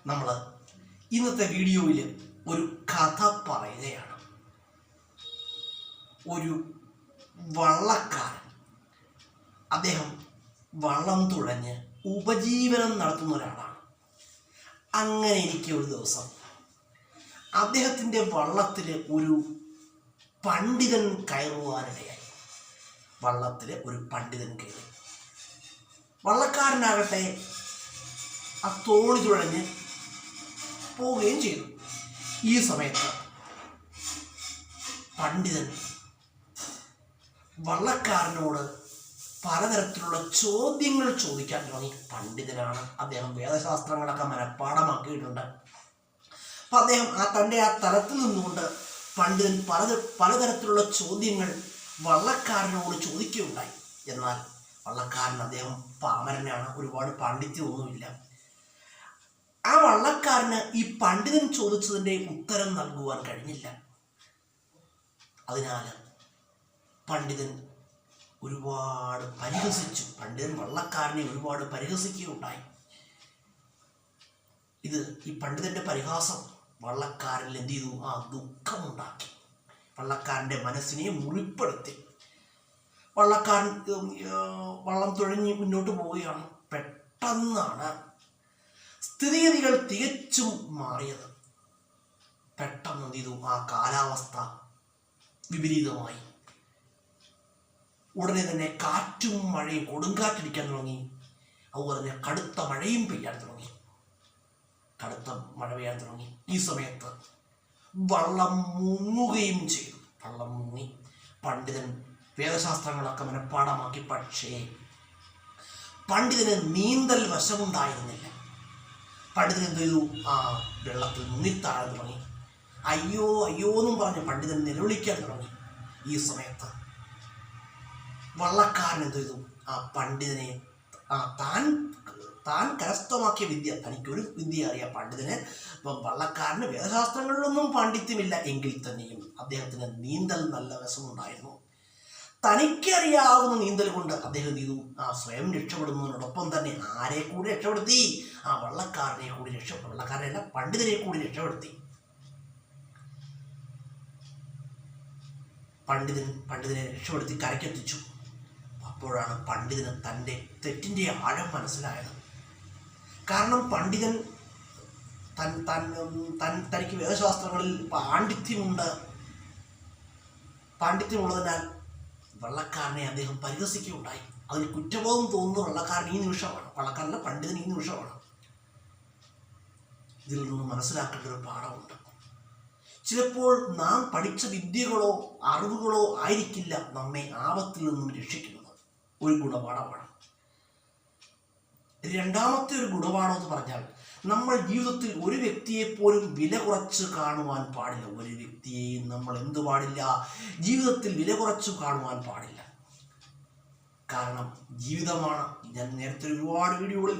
നമ്മൾ ഇന്നത്തെ വീഡിയോയിൽ ഒരു കഥ പറയുകയാണ്. ഒരു വള്ളക്കാരൻ, അദ്ദേഹം വള്ളം തുഴഞ്ഞ് ഉപജീവനം നടത്തുന്ന ഒരാളാണ്. അങ്ങനെ എനിക്ക് ഒരു ദിവസം അദ്ദേഹത്തിൻ്റെ വള്ളത്തിൽ ഒരു പണ്ഡിതൻ കയറുവാനിടയായി. വള്ളത്തിൽ ഒരു പണ്ഡിതൻ കയറി. വള്ളക്കാരനാകട്ടെ ആ തോണി തുഴഞ്ഞ് പോവുകയും ചെയ്തു. ഈ സമയത്ത് പണ്ഡിതൻ വള്ളക്കാരനോട് പലതരത്തിലുള്ള ചോദ്യങ്ങൾ ചോദിക്കാൻ തുടങ്ങി. പണ്ഡിതനാണ്, അദ്ദേഹം വേദശാസ്ത്രങ്ങളൊക്കെ മനഃപ്പാഠമാക്കിയിട്ടുണ്ട്. അപ്പം അദ്ദേഹം തൻ്റെ ആ തലത്തിൽ നിന്നുകൊണ്ട് പണ്ഡിതൻ പലതരത്തിലുള്ള ചോദ്യങ്ങൾ വള്ളക്കാരനോട് ചോദിക്കുകയുണ്ടായി. എന്നാൽ വള്ളക്കാരൻ, അദ്ദേഹം പാമരനാണ്, ഒരുപാട് പാണ്ഡിത്യമൊന്നുമില്ല. ആ വള്ളക്കാരന് ഈ പണ്ഡിതൻ ചോദിച്ചതിൻ്റെ ഉത്തരം നൽകുവാൻ കഴിഞ്ഞില്ല. അതിനാൽ പണ്ഡിതൻ ഒരുപാട് പരിഹസിച്ചു. പണ്ഡിതൻ വള്ളക്കാരനെ ഒരുപാട് പരിഹസിക്കുകയുണ്ടായി. ഈ പണ്ഡിതന്റെ പരിഹാസം വള്ളക്കാരനിൽ എന്ത് ചെയ്തു? ദുഃഖമുണ്ടാക്കി. വള്ളക്കാരൻ്റെ മനസ്സിനെ മുറിപ്പെടുത്തി. വള്ളക്കാരൻ വള്ളം തുഴഞ്ഞ് മുന്നോട്ട് പോവുകയാണ്. പെട്ടെന്നാണ് സ്ഥിതിഗതികൾ തികച്ചും മാറിയത്. പെട്ടെന്ന് എന്ത് ചെയ്തു? കാലാവസ്ഥ വിപരീതമായി. ഉടനെ തന്നെ കാറ്റും മഴയും, കൊടുങ്കാറ്റടിക്കാൻ തുടങ്ങി. അതുപോലെ തന്നെ കടുത്ത മഴയും പെയ്യാൻ തുടങ്ങി. ഈ സമയത്ത് വള്ളം മുങ്ങുകയും ചെയ്തു. വള്ളം മുങ്ങി. പണ്ഡിതൻ വേദശാസ്ത്രങ്ങളൊക്കെ മനഃപ്പാഠമാക്കി. പക്ഷേ പണ്ഡിതന് നീന്തൽ വശമുണ്ടായിരുന്നില്ല. പണ്ഡിതൻ എന്ത് ചെയ്തു? വെള്ളത്തിൽ മുങ്ങിത്താഴാൻ തുടങ്ങി. അയ്യോ അയ്യോ എന്നും പറഞ്ഞ് പണ്ഡിതൻ നിലവിളിക്കാൻ തുടങ്ങി. ഈ സമയത്ത് വള്ളക്കാരൻ എന്ത് ചെയ്തു? പണ്ഡിതനെ താൻ കരസ്ഥമാക്കിയ വിദ്യ, തനിക്കൊരു വിദ്യ അറിയാം പണ്ഡിതന്. ഇപ്പം വള്ളക്കാരന് വേദശാസ്ത്രങ്ങളിലൊന്നും പാണ്ഡിത്യമില്ല എങ്കിൽ തന്നെയും അദ്ദേഹത്തിന് നീന്തൽ നല്ല വശമുണ്ടായിരുന്നു. തനിക്കറിയാവുന്ന നീന്തൽ കൊണ്ട് അദ്ദേഹം എന്ത് ചെയ്തു? സ്വയം രക്ഷപ്പെടുന്നതിനോടൊപ്പം തന്നെ ആരെ കൂടി രക്ഷപ്പെടുത്തി? വള്ളക്കാരനെ കൂടി വള്ളക്കാരനല്ല, പണ്ഡിതനെ കൂടി രക്ഷപ്പെടുത്തി. പണ്ഡിതനെ രക്ഷപ്പെടുത്തി കരയ്ക്കെത്തിച്ചു. അപ്പോഴാണ് പണ്ഡിതന് തൻ്റെ തെറ്റിൻ്റെ ആഴം മനസ്സിലായത്. കാരണം പണ്ഡിതൻ തനിക്ക് വേദശാസ്ത്രങ്ങളിൽ പാണ്ഡിത്യമുള്ളതിനാൽ വള്ളക്കാരനെ അദ്ദേഹം പരിഹസിക്കുകയുണ്ടായി. അതിന് കുറ്റബോധം തോന്നുന്ന വള്ളക്കാരൻ ഈ നിമിഷമാണ്. വള്ളക്കാരനല്ല, പണ്ഡിതൻ ഈ നിമിഷമാണ്. ഇതിൽ നിന്ന് മനസ്സിലാക്കേണ്ട ഒരു പാഠമുണ്ട്. ചിലപ്പോൾ നാം പഠിച്ച വിദ്യകളോ അറിവുകളോ ആയിരിക്കില്ല നമ്മെ ആപത്തിൽ നിന്നും രക്ഷിക്കുന്നത്. ഒരു ഗുണപാഠമാണ്. രണ്ടാമത്തെ ഒരു ഗുണപാഠം എന്ന് പറഞ്ഞാൽ, നമ്മൾ ജീവിതത്തിൽ ഒരു വ്യക്തിയെപ്പോലും വില കുറച്ച് കാണുവാൻ പാടില്ല. ഒരു വ്യക്തിയെയും നമ്മൾ എന്തു പാടില്ല? ജീവിതത്തിൽ വില കുറച്ച് കാണുവാൻ പാടില്ല. കാരണം ജീവിതമാണ്. ഞാൻ നേരത്തെ ഒരുപാട് വീഡിയോകളിൽ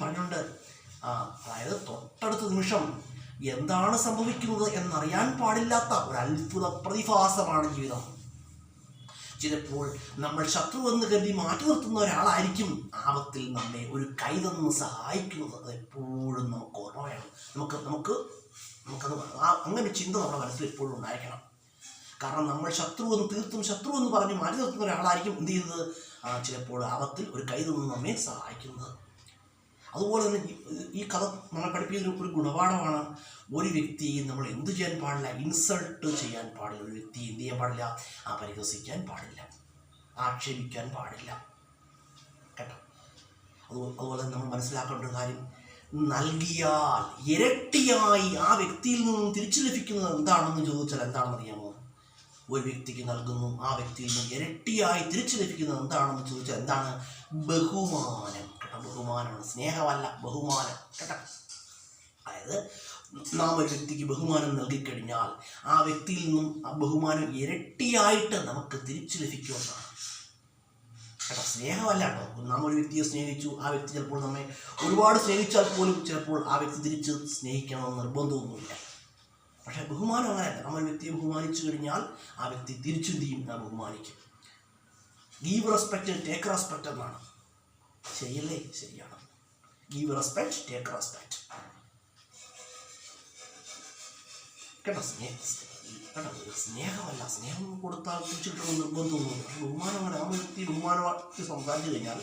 പറഞ്ഞിട്ടുണ്ട്. അതായത് തൊട്ടടുത്ത നിമിഷം എന്താണ് സംഭവിക്കുന്നത് എന്നറിയാൻ പാടില്ലാത്ത ഒരു അത്ഭുത പ്രതിഭാസമാണ് ജീവിതം. ചിലപ്പോൾ നമ്മൾ ശത്രു എന്ന് കരുതി മാറ്റി നിർത്തുന്ന ഒരാളായിരിക്കും ആപത്തിൽ നമ്മെ ഒരു കൈ തന്ന് സഹായിക്കുന്നത്. അത് എപ്പോഴും നമുക്ക് ഓർമ്മ വേണം. നമുക്കത് അങ്ങനെ ചിന്ത നമ്മുടെ മനസ്സിൽ എപ്പോഴും ഉണ്ടായിരിക്കണം. കാരണം നമ്മൾ തീർത്തും ശത്രു എന്ന് പറഞ്ഞ് മാറ്റി നിർത്തുന്ന ഒരാളായിരിക്കും എന്ത് ചെയ്യുന്നത്? ചിലപ്പോൾ ആപത്തിൽ ഒരു കൈ തന്ന് നമ്മെ സഹായിക്കുന്നത്. അതുപോലെ തന്നെ ഈ കഥ നമ്മളെ പഠിപ്പിക്കുന്ന ഒരു ഗുണപാഠമാണ്. ഒരു വ്യക്തിയെ നമ്മൾ എന്ത് ചെയ്യാൻ പാടില്ല? ഇൻസൾട്ട് ചെയ്യാൻ പാടില്ല. ഒരു വ്യക്തി എന്ത് ചെയ്യാൻ പാടില്ല? പരിഹസിക്കാൻ പാടില്ല, ആക്ഷേപിക്കാൻ പാടില്ല കേട്ടോ. അതുപോലെ നമ്മൾ മനസ്സിലാക്കേണ്ട ഒരു കാര്യം, നൽകിയാൽ ഇരട്ടിയായി ആ വ്യക്തിയിൽ നിന്നും തിരിച്ചു ലഭിക്കുന്നത് എന്താണെന്ന് ചോദിച്ചാൽ എന്താണെന്ന് അറിയാമോ? ഒരു വ്യക്തിക്ക് നൽകുന്നു, ആ വ്യക്തിയിൽ നിന്നും ഇരട്ടിയായി തിരിച്ചു ലഭിക്കുന്നത് എന്താണെന്ന് ചോദിച്ചാൽ എന്താണ്? ബഹുമാനം. ബഹുമാനമാണ്, സ്നേഹമല്ല, ബഹുമാനം കേട്ടോ. അതായത് നാം ഒരു വ്യക്തിക്ക് ബഹുമാനം നൽകിക്കഴിഞ്ഞാൽ ആ വ്യക്തിയിൽ നിന്നും ആ ബഹുമാനം ഇരട്ടിയായിട്ട് നമുക്ക് തിരിച്ചു ലഭിക്കുമെന്നാണ് കേട്ടോ. സ്നേഹമല്ല കേട്ടോ. നാം ഒരു വ്യക്തിയെ സ്നേഹിച്ചു, ആ വ്യക്തി ചിലപ്പോൾ നമ്മെ ഒരുപാട് സ്നേഹിച്ചാൽ പോലും ചിലപ്പോൾ ആ വ്യക്തി തിരിച്ച് സ്നേഹിക്കണമെന്ന് നിർബന്ധമൊന്നുമില്ല. പക്ഷേ ബഹുമാനം അങ്ങനെയല്ല. നമ്മൾ വ്യക്തിയെ ബഹുമാനിച്ചു കഴിഞ്ഞാൽ ആ വ്യക്തി തിരിച്ചു ചെയ്യും, ബഹുമാനിക്കും. ഗീവ് റെസ്പെക്റ്റ്, ടേക്ക് റെസ്പെക്റ്റ് എന്നാണ്. ശരിയല്ലേ? ശരിയാണ്. Give respect, take respect. കേട്ടോ, സ്നേഹമല്ല, സ്നേഹം കൊടുത്താൽ തിരിച്ചിട്ടൊന്നും നിർബന്ധമൊന്നുമില്ല. ബഹുമാനമാണ്. ആ വ്യക്തി ബഹുമാനമായിട്ട് സംസാരിച്ചു കഴിഞ്ഞാൽ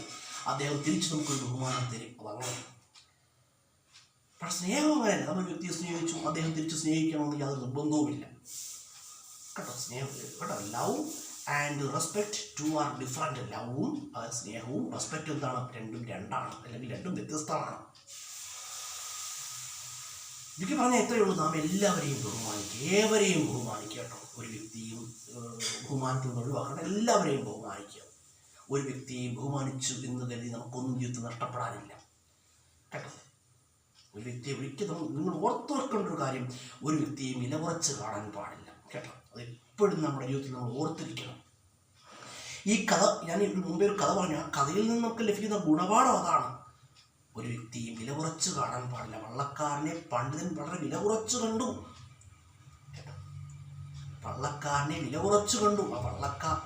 അദ്ദേഹം തിരിച്ച് നമുക്കൊരു ബഹുമാനം തരും. അതങ്ങനെ. പക്ഷെ സ്നേഹം അങ്ങനെയല്ല. നമ്മൾ വ്യക്തിയെ സ്നേഹിച്ചു, അദ്ദേഹം തിരിച്ച് സ്നേഹിക്കണമെന്ന് യാതൊരു നിർബന്ധവുമില്ല. കേട്ടോ, സ്നേഹം കേട്ടോ. Love and respect two are different. ലവും സ്നേഹവും റെസ്പെക്റ്റും എന്താണ്? രണ്ടും രണ്ടാണ്, അല്ലെങ്കിൽ രണ്ടും വ്യത്യസ്തമാണ്. എനിക്ക് പറഞ്ഞാൽ ഇത്രയേ ഉള്ളൂ. നാം എല്ലാവരെയും ബഹുമാനിക്കുക, ഏവരെയും ബഹുമാനിക്കുക. കേട്ടോ, ഒരു വ്യക്തിയും ബഹുമാനത്തിൽ നിന്ന് ഒഴിവാക്കണം. എല്ലാവരെയും ബഹുമാനിക്കുക. ഒരു വ്യക്തിയെയും ബഹുമാനിച്ചു എന്ന് കരുതി നമുക്കൊന്നും ജീവിതത്തിൽ നഷ്ടപ്പെടാനില്ല. കേട്ടോ, ഒരു വ്യക്തിയെ ഒരിക്കലും നിങ്ങൾ ഓർത്തോർക്കേണ്ട ഒരു കാര്യം, ഒരു വ്യക്തിയെയും വില കുറച്ച് കാണാൻ പാടില്ല. കേട്ടോ, അത് എപ്പോഴും നമ്മുടെ ജീവിതത്തിൽ നമ്മൾ ഓർത്തിരിക്കണം. ഈ കഥ ഞാൻ മുമ്പേ ഒരു കഥ പറഞ്ഞു. ആ കഥയിൽ നിന്ന് നമുക്ക് ലഭിക്കുന്ന ഗുണപാഠം അതാണ്. ഒരു വ്യക്തിയും വില കുറച്ച് കാണാൻ പാടില്ല. വള്ളക്കാരനെ പണ്ഡിതൻ വളരെ വില കുറച്ച് കണ്ടു. കേട്ടോ, വള്ളക്കാരനെ വില കുറച്ച് കണ്ടു. ആ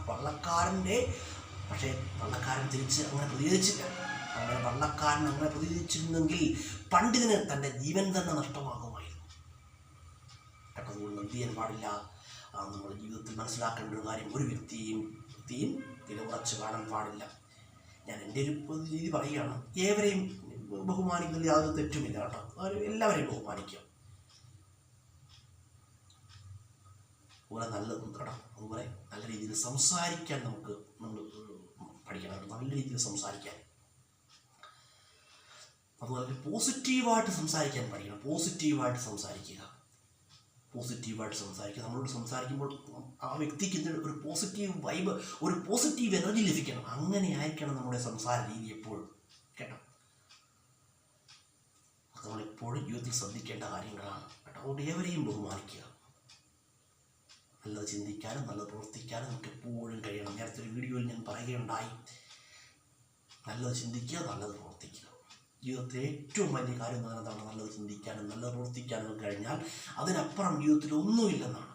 വള്ളക്കാരൻ്റെ പക്ഷേ വള്ളക്കാരൻ തിരിച്ച് അങ്ങനെ പ്രതികരിച്ചില്ല. അങ്ങനെ വള്ളക്കാരൻ അങ്ങനെ പ്രതികരിച്ചിരുന്നെങ്കിൽ പണ്ഡിതന് തൻ്റെ ജീവൻ തന്നെ നഷ്ടമാകുമായിരുന്നു. കേട്ടോ, അതുകൊണ്ട് എന്ത് ചെയ്യാൻ പാടില്ല? നമ്മുടെ ജീവിതത്തിൽ മനസ്സിലാക്കേണ്ട ഒരു കാര്യം, ഒരു വ്യക്തിയും വില കുറച്ച് കാണാൻ പാടില്ല. ഞാൻ എൻ്റെ ഒരു രീതി പറയുകയാണ്. ഏവരെയും ബഹുമാനിക്കുന്നതിൽ യാതൊരു തെറ്റുമില്ല. കേട്ടോ, എല്ലാവരെയും ബഹുമാനിക്കുക. അതുപോലെ അതുപോലെ നല്ല രീതിയിൽ സംസാരിക്കാൻ നമ്മൾ പഠിക്കണം. നല്ല രീതിയിൽ സംസാരിക്കാൻ. അതുപോലെ പോസിറ്റീവായിട്ട് സംസാരിക്കാൻ പഠിക്കണം. പോസിറ്റീവായിട്ട് സംസാരിക്കുക. നമ്മളോട് സംസാരിക്കുമ്പോൾ ആ വ്യക്തിക്ക് ഒരു പോസിറ്റീവ് വൈബ്, ഒരു പോസിറ്റീവ് എനർജി ലഭിക്കണം. അങ്ങനെ ആയിരിക്കണം നമ്മുടെ സംസാര രീതി എപ്പോഴും. കേട്ടോ, നമ്മളെപ്പോഴും ജീവിതത്തിൽ ശ്രദ്ധിക്കേണ്ട കാര്യങ്ങളാണ്. കേട്ടോ, അതുകൊണ്ട് ഏവരെയും ബഹുമാനിക്കുക. നല്ലത് ചിന്തിക്കാനും നല്ലത് പ്രവർത്തിക്കാനും നമുക്ക് എപ്പോഴും കഴിയണം. നേരത്തെ ഒരു വീഡിയോയിൽ ഞാൻ പറയുകയുണ്ടായി, നല്ലത് ചിന്തിക്കുക, നല്ലത് പ്രവർത്തിക്കുക. ജീവിതത്തിലെ ഏറ്റവും വലിയ കാര്യം എന്ന് പറയുന്നതാണ് നല്ലത് ചിന്തിക്കാനും നല്ലത് പ്രവർത്തിക്കാനും കഴിഞ്ഞാൽ അതിനപ്പുറം ജീവിതത്തിൽ ഒന്നുമില്ലെന്നാണ്.